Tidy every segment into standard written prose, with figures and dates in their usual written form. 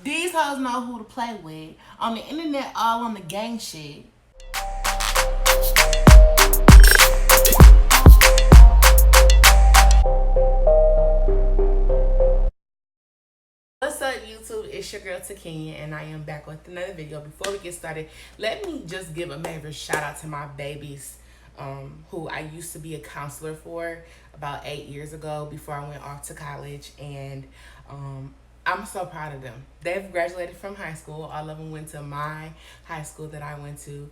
These hoes know who to play with. On the internet, all on the gang shit. What's up, YouTube? It's your girl TaKenyah, and I am back with another video. Before we get started, let me just give a major shout out to my babies, who I used to be a counselor for about 8 years ago before I went off to college, and I'm so proud of them. They've graduated from high school. All of them went to my high school that I went to,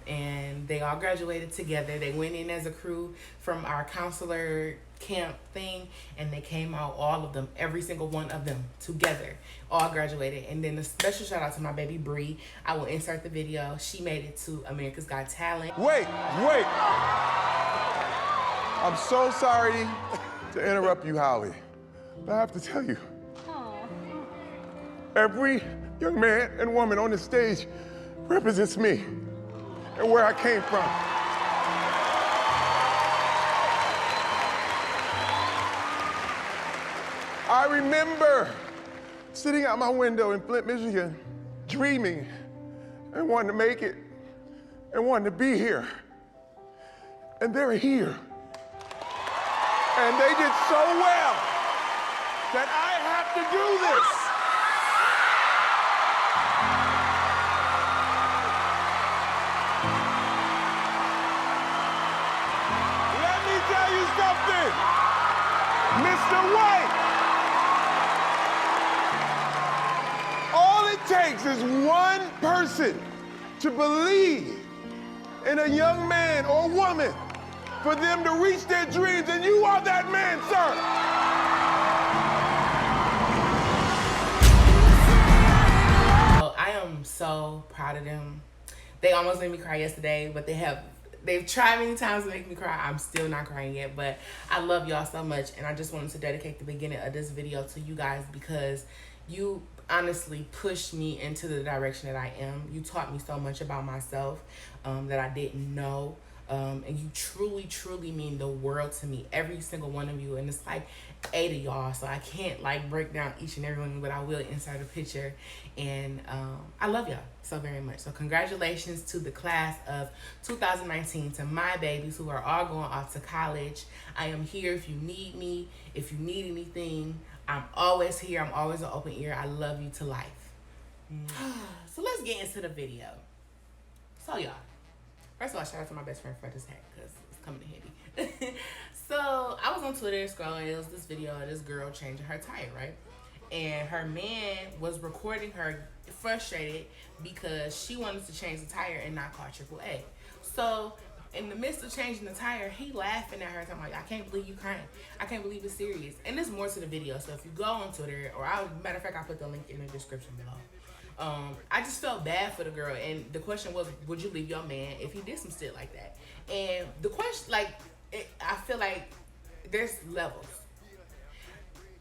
and they all graduated together. They went in as a crew from our counselor camp thing, and they came out, all of them, every single one of them together, all graduated. And then a special shout out to my baby Bree. I will insert the video. She made it to America's Got Talent. Wait. I'm so sorry to interrupt you, Holly, but I have to tell you, every young man and woman on this stage represents me and where I came from. I remember sitting out my window in Flint, Michigan, dreaming and wanting to make it and wanting to be here. And they're here. And they did so well that I have to do this. Let me tell you something, Mr. White. All it takes is one person to believe in a young man or woman for them to reach their dreams, and you are that man, sir. I am so proud of them. They almost made me cry yesterday, but they've tried many times to make me cry. I'm still not crying yet, but I love y'all so much, and I just wanted to dedicate the beginning of this video to you guys because you honestly pushed me into the direction that I am. You taught me so much about myself that I didn't know. And you truly mean the world to me, every single one of you. And it's like 8 of y'all, so I can't like break down each and every one, but I will insert a picture. And I love y'all so very much. So congratulations to the class of 2019, to my babies who are all going off to college. I am here if you need me, if you need anything. I'm always here. I'm always an open ear. I love you to life. So let's get into the video. So y'all, first of all, shout out to my best friend for this hat because it's coming in handy. So I was on Twitter scrolling. It was this video of this girl changing her tire, right? And her man was recording her frustrated because she wanted to change the tire and not call AAA. So in the midst of changing the tire, he laughing at her, talking like, I can't believe you crying. I can't believe it's serious. And there's more to the video. So if you go on Twitter, or matter of fact, I'll put the link in the description below. I just felt bad for the girl, and the question was, would you leave your man if he did some shit like that? And the question, I feel like there's levels.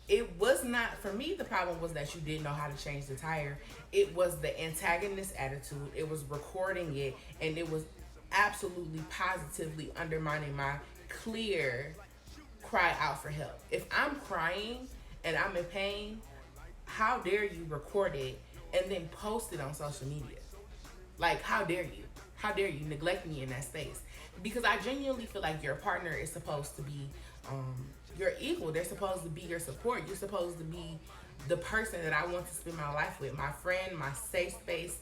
It was not, for me, the problem was that you didn't know how to change the tire. It was the antagonist attitude. It was recording it, and it was absolutely positively undermining my clear cry out for help. If I'm crying and I'm in pain, how dare you record it and then post it on social media? Like, how dare you? How dare you neglect me in that space? Because I genuinely feel like your partner is supposed to be your equal. They're supposed to be your support. You're supposed to be the person that I want to spend my life with, my friend, my safe space,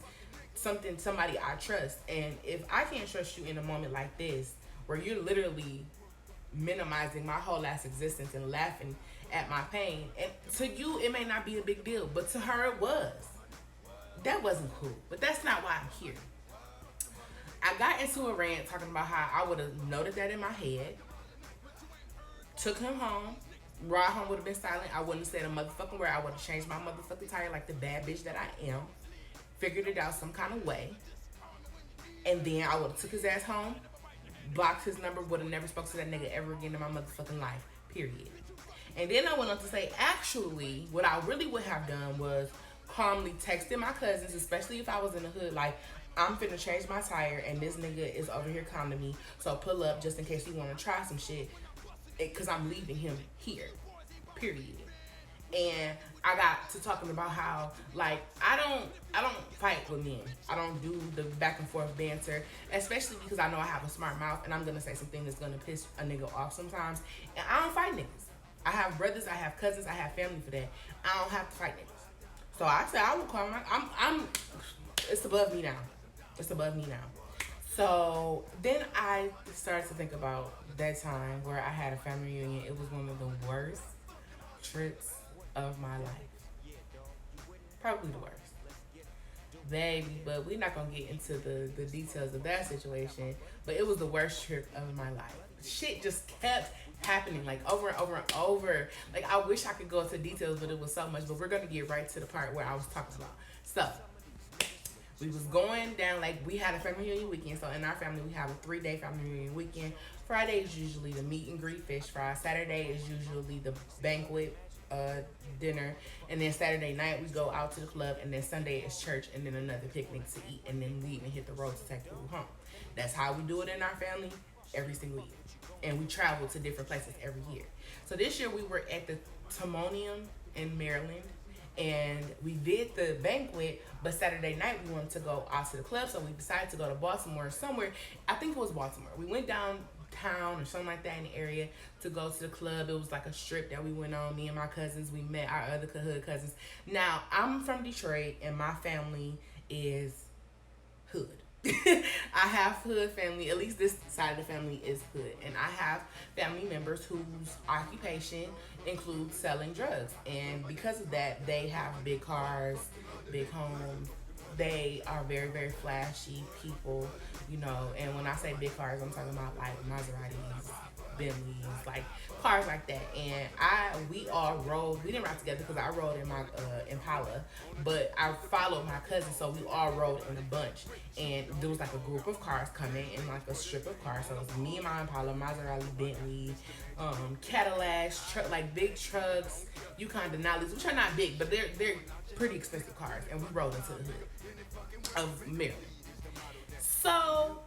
somebody I trust. And if I can't trust you in a moment like this, where you're literally minimizing my whole last existence and laughing at my pain, and to you it may not be a big deal, but to her it was. That wasn't cool. But that's not why I'm here. I got into a rant talking about how I would have noted that in my head, took him home, ride home would have been silent. I wouldn't have said a motherfucking word. I would have changed my motherfucking tire like the bad bitch that I am, figured it out some kind of way, and then I would have took his ass home, blocked his number, would have never spoke to that nigga ever again in my motherfucking life, period. And then I went on to say, actually, what I really would have done was calmly texted my cousins, especially if I was in the hood, like, I'm finna change my tire and this nigga is over here calling me, so pull up just in case you want to try some shit, because I'm leaving him here, period. And I got to talking about how like I don't fight with men. I don't do the back and forth banter, especially because I know I have a smart mouth and I'm gonna say something that's gonna piss a nigga off sometimes. And I don't fight niggas. I have brothers, I have cousins, I have family for that. I don't have to fight niggas. So I said I will call my I'm it's above me now. It's above me now. So then I started to think about that time where I had a family reunion. It was one of the worst trips of my life. Probably the worst. Baby, but we're not gonna get into the details of that situation. But it was the worst trip of my life. Shit just kept happening like over and over and over. Like I wish I could go into details, but it was so much. But we're gonna get right to the part where I was talking about. So we was going down, like we had a family reunion weekend. So in our family, we have a 3-day family reunion weekend. Friday is usually the meet and greet fish fry. Saturday is usually the banquet dinner. And then Saturday night, we go out to the club. And then Sunday is church and then another picnic to eat. And then we even hit the road to take food home. That's how we do it in our family every single year. And we travel to different places every year. So this year we were at the Timonium in Maryland. And we did the banquet, but Saturday night we wanted to go out to the club, so we decided to go to Baltimore or somewhere. I think it was Baltimore. We went downtown or something like that in the area to go to the club. It was like a strip that we went on. Me and my cousins, we met our other hood cousins. Now, I'm from Detroit, and my family is hood. I have hood family, at least this side of the family is hood. And I have family members whose occupation includes selling drugs. And because of that, they have big cars, big homes. They are very, very flashy people, you know. And when I say big cars, I'm talking about like Maseratis, Bentleys, like cars like that. And we all rode. We didn't ride together because I rode in my Impala, but I followed my cousin, so we all rode in a bunch. And there was like a group of cars coming in like a strip of cars. So it was me and my Impala, Maserati, Bentley, Cadillacs, like big trucks, Yukon Denali's, which are not big, but they're pretty expensive cars. And we rode into the hood of Maryland. So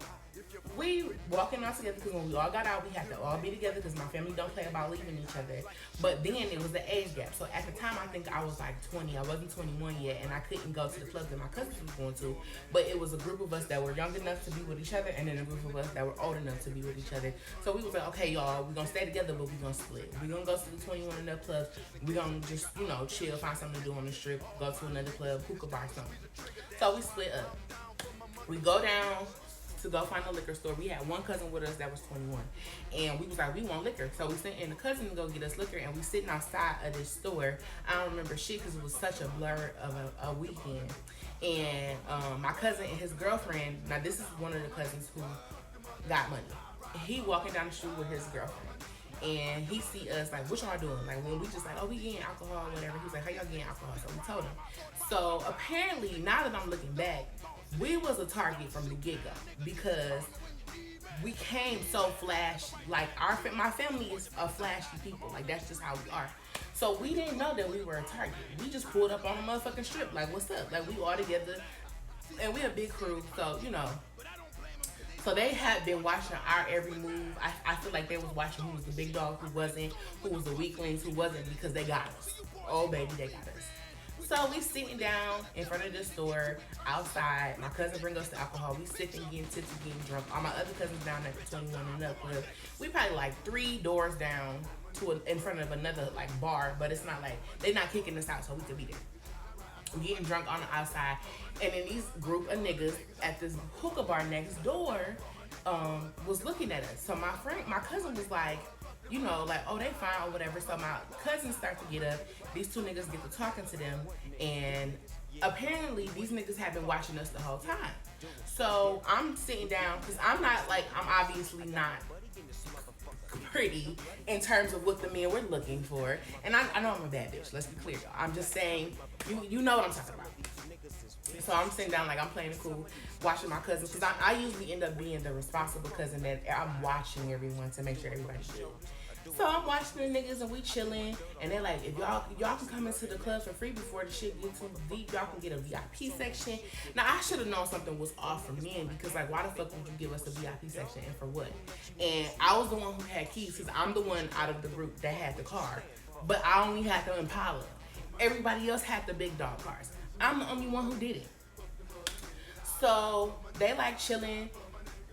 we walking out together because when we all got out, we had to all be together because my family don't play about leaving each other. But then it was the age gap. So at the time, I think I was like 20. I wasn't 21 yet, and I couldn't go to the club that my cousins was going to. But it was a group of us that were young enough to be with each other, and then a group of us that were old enough to be with each other. So we was like, okay, y'all, we're going to stay together, but we're going to split. We're going to go to the 21 and up club. We're going to just, you know, chill, find something to do on the strip, go to another club, hookah bar, something. So we split up. We go down to go find a liquor store. We had one cousin with us that was 21, and we was like, we want liquor. So we sent in the cousin to go get us liquor, and we sitting outside of this store. I don't remember shit because it was such a blur of a weekend. And my cousin and his girlfriend, now this is one of the cousins who got money. He walking down the street with his girlfriend, and he see us like, what y'all doing? Like when we just like, oh, we getting alcohol, whatever. He's like, how y'all getting alcohol? So we told him. So apparently, now that I'm looking back, we was a target from the get-go because we came so flash. Like my family is a flashy people. Like that's just how we are. So we didn't know that we were a target. We just pulled up on a motherfucking strip. Like what's up? Like we all together, and we a big crew. So you know. So they had been watching our every move. I feel like they was watching who was the big dog, who wasn't, who was the weaklings, who wasn't, because they got us. Oh baby, they got us. So we sitting down in front of the store outside. My cousin bring us the alcohol. We sitting, getting tipsy, getting drunk. All my other cousins down at the 21 and up club. We probably like 3 doors down in front of another like bar, but it's not like they not kicking us out, so we could be there. We getting drunk on the outside, and then these group of niggas at this hookah bar next door was looking at us. So my cousin was like, you know, like, oh, they fine or whatever. So my cousins start to get up. These 2 niggas get to talking to them. And apparently these niggas have been watching us the whole time. So I'm sitting down because I'm obviously not pretty in terms of what the men were looking for. And I know I'm a bad bitch. Let's be clear, y'all. I'm just saying, you know what I'm talking about. So I'm sitting down like I'm playing it cool, watching my cousins, because I usually end up being the responsible cousin that I'm watching everyone to make sure everybody's good. So I'm watching the niggas and we chilling, and they're like, if y'all can come into the club for free before the shit gets too deep, y'all can get a VIP section. Now I should have known something was off from men, because like why the fuck would you give us a VIP section and for what? And I was the one who had keys, because I'm the one out of the group that had the car, but I only had the Impala. Everybody else had the big dog cars. I'm the only one who did it. So they like chilling.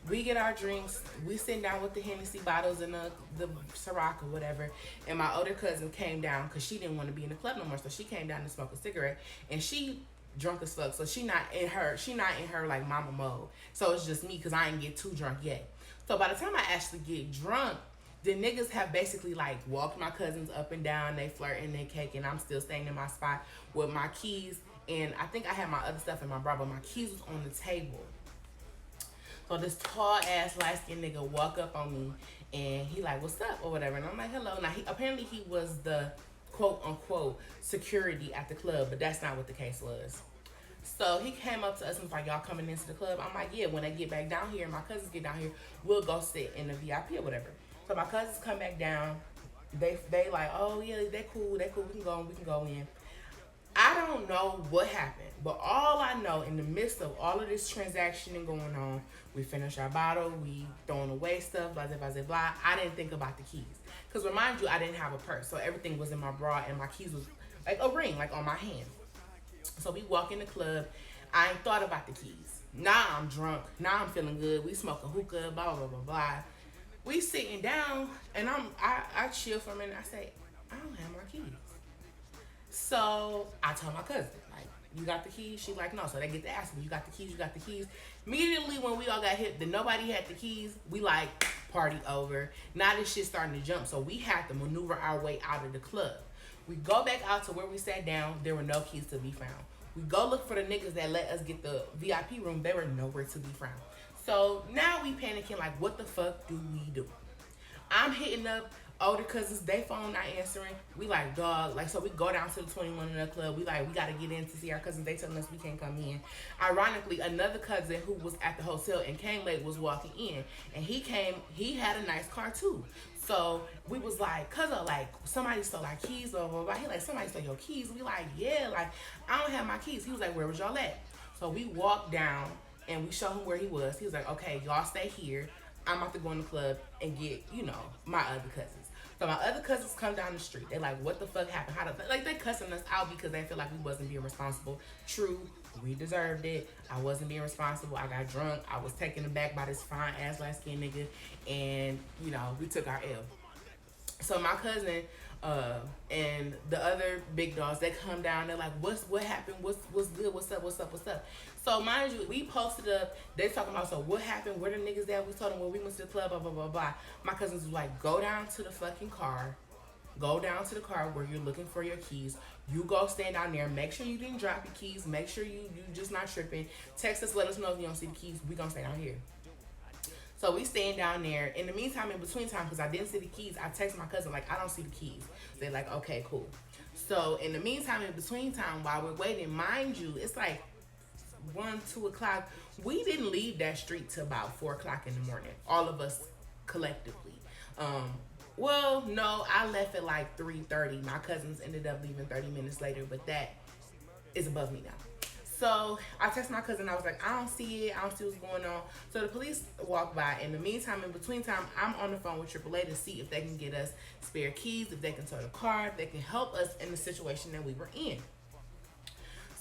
We get our drinks. We sit down with the Hennessy bottles and the Ciroc or whatever. And my older cousin came down because she didn't want to be in the club no more. So she came down to smoke a cigarette. And she drunk as fuck. So she not in her like mama mode. So it's just me because I ain't get too drunk yet. So by the time I actually get drunk, the niggas have basically like walked my cousins up and down. They flirting, they cake, and I'm still staying in my spot with my keys. And I think I had my other stuff in my bra, but my keys was on the table. So this tall ass light skinned nigga walk up on me and he like, "What's up?" or whatever. And I'm like, "Hello." Now apparently he was the quote unquote security at the club, but that's not what the case was. So he came up to us and was like, "Y'all coming into the club?" I'm like, "Yeah, when they get back down here, my cousins get down here, we'll go sit in the VIP or whatever." So my cousins come back down. They like, "Oh yeah, they cool, we can go in." I don't know what happened, but all I know in the midst of all of this transactioning going on, we finished our bottle, we throwing away stuff, blah, blah, blah, blah, blah. I didn't think about the keys. Because remind you, I didn't have a purse, so everything was in my bra and my keys was like a ring, like on my hand. So we walk in the club. I ain't thought about the keys. Now I'm drunk. Now I'm feeling good. We smoking hookah, blah, blah, blah, blah. We sitting down, and I chill for a minute. I say, I don't have my keys. So I told my cousin, like, "You got the keys?" She like, "No." So they get to asking me, "You got the keys? You got the keys?" Immediately when we all got hit, that nobody had the keys, we like, party over. Now this shit starting to jump. So we had to maneuver our way out of the club. We go back out to where we sat down. There were no keys to be found. We go look for the niggas that let us get the VIP room. They were nowhere to be found. So now we panicking like, what the fuck do we do? I'm hitting up older cousins, they phone not answering. We like, dog, like, so we go down to the 21 in the club. We like, we gotta get in to see our cousins. They telling us we can't come in. Ironically, another cousin who was at the hotel and came late was walking in, and he had a nice car too. So we was like, cousin, like, somebody stole our keys, blah, blah, blah. He like, somebody stole your keys. We like, yeah, like, I don't have my keys. He was like, where was y'all at? So we walked down and we showed him where he was. He was like, okay, y'all stay here. I'm about to go in the club and get, my other cousins. So my other cousins come down the street. They like, what the fuck happened? Like, they cussing us out because they feel like we wasn't being responsible. True, we deserved it. I wasn't being responsible. I got drunk. I was taken aback by this fine ass light skinned nigga, and we took our L. So my cousin and the other big dogs, they come down. They're like, what happened? What's good? What's up? So mind you, we posted up. They talking about, so what happened? Where the niggas at? We told them, well, we went to the club, blah, blah, blah, blah. My cousins was like, go down to the fucking car. Go down to the car where you're looking for your keys. You go stand down there. Make sure you didn't drop your keys. Make sure you just not tripping. Text us, let us know if you don't see the keys. We gonna stay down here. So we staying down there. In the meantime, in between time, because I didn't see the keys, I text my cousin, like, I don't see the keys. They're like, okay, cool. So in the meantime, in between time, while we're waiting, mind you, it's like 1, 2 o'clock. We didn't leave that street till about 4 o'clock in the morning. All of us collectively. Well, no, I left at like 3:30. My cousins ended up leaving 30 minutes later, but that is above me now. So I texted my cousin. I was like, I don't see it. I don't see what's going on. So the police walked by. In the meantime, in between time, I'm on the phone with AAA to see if they can get us spare keys, if they can tow the car, if they can help us in the situation that we were in.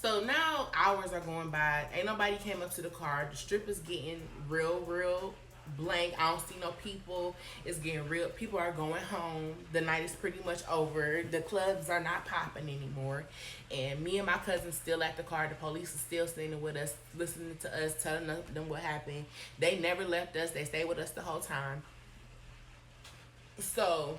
So now hours are going by. Ain't nobody came up to the car. The strip is getting real blank. I don't see no people. It's getting real. People are going home. The night is pretty much over. The clubs are not popping anymore. And me and my cousins still at the car. The police is still standing with us, listening to us, telling them what happened. They never left us. They stayed with us the whole time. So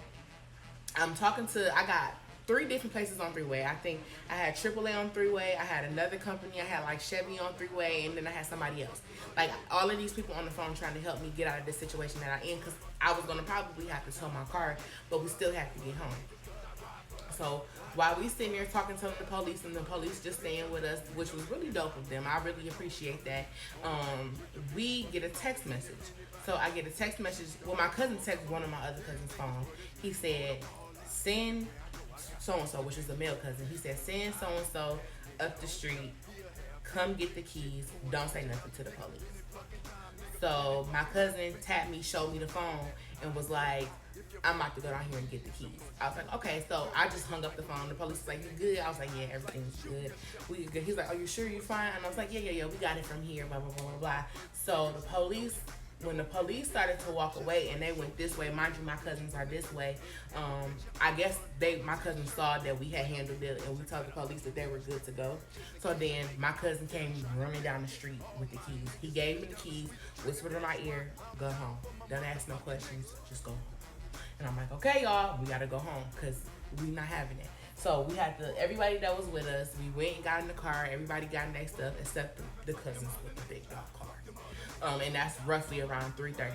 I got 3 different places on 3-way. I think I had AAA on 3-way. I had another company. I had like Chevy on 3-way, and then I had somebody else. Like, all of these people on the phone trying to help me get out of this situation that I'm in, because I was gonna probably have to tow my car, but we still have to get home. So while we sitting there talking to the police, and the police just staying with us, which was really dope of them, I really appreciate that. We get a text message. So I get a text message. Well, my cousin texted one of my other cousin's phone. He said, send so-and-so, which is a male cousin. He said, send so-and-so up the street. Come get the keys. Don't say nothing to the police. So my cousin tapped me, showed me the phone, and was like, I'm about to go down here and get the keys. I was like, okay. So I just hung up the phone. The police was like, you good? I was like, yeah, everything's good. We good. He's like, are you sure you're fine? And I was like, yeah, we got it from here, blah, blah, blah, blah, blah. So when the police started to walk away and they went this way, mind you, my cousins are this way. I guess my cousin saw that we had handled it, and we told the police that they were good to go. So then my cousin came running down the street with the keys. He gave me the keys, whispered in my ear, go home. Don't ask no questions, just go home. And I'm like, okay, y'all, we gotta go home because we not having it. So we had to, everybody that was with us, we went and got in the car. Everybody got in their stuff except the cousins with the big dog car. And that's roughly around 3:30.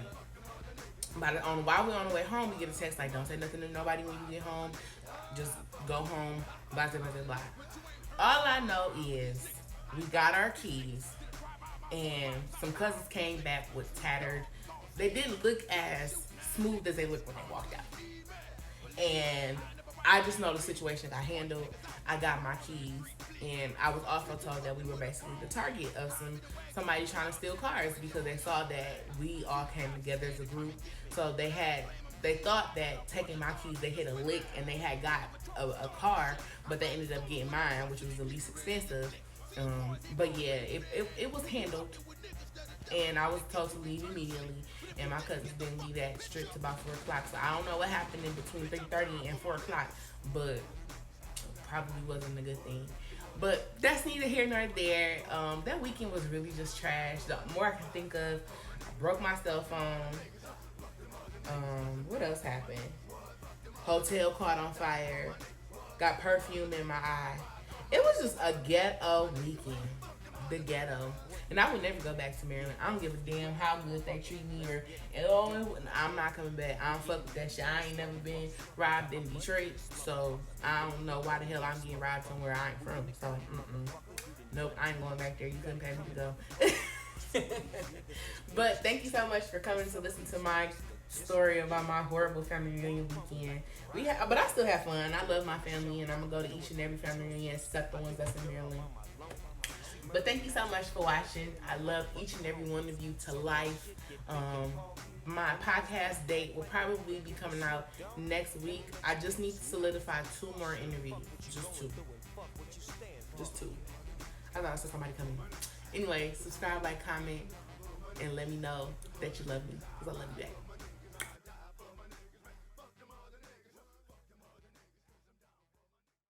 While we're on the way home, we get a text like, don't say nothing to nobody when you get home. Just go home, blah, blah, blah, blah. All I know is we got our keys, and some cousins came back with tattered. They didn't look as smooth as they looked when they walked out. And I just know the situation got handled. I got my keys, and I was also told that we were basically the target of somebody trying to steal cars because they saw that we all came together as a group. So they thought that taking my keys, they hit a lick and they had got a car, but they ended up getting mine, which was the least expensive. But yeah, it was handled, and I was told to leave immediately. And my cousins didn't leave that strict about 4 o'clock. So I don't know what happened in between 3:30 and 4 o'clock, but probably wasn't a good thing. But that's neither here nor there. That weekend was really just trash. The more I can think of, I broke my cell phone. What else happened? Hotel caught on fire. Got perfume in my eye. It was just a ghetto weekend. The ghetto. And I would never go back to Maryland. I don't give a damn how good they treat me I'm not coming back. I don't fuck with that shit. I ain't never been robbed in Detroit, so I don't know why the hell I'm getting robbed somewhere I ain't from. So, nope, I ain't going back there. You couldn't pay me to go. But thank you so much for coming to listen to my story about my horrible family reunion weekend. But I still have fun. I love my family, and I'm gonna go to each and every family reunion except the ones that's in Maryland. But thank you so much for watching. I love each and every one of you to life. My podcast date will probably be coming out next week. I just need to solidify 2 more interviews. Just 2. I thought I saw somebody coming. Anyway, subscribe, like, comment, and let me know that you love me, because I love you back.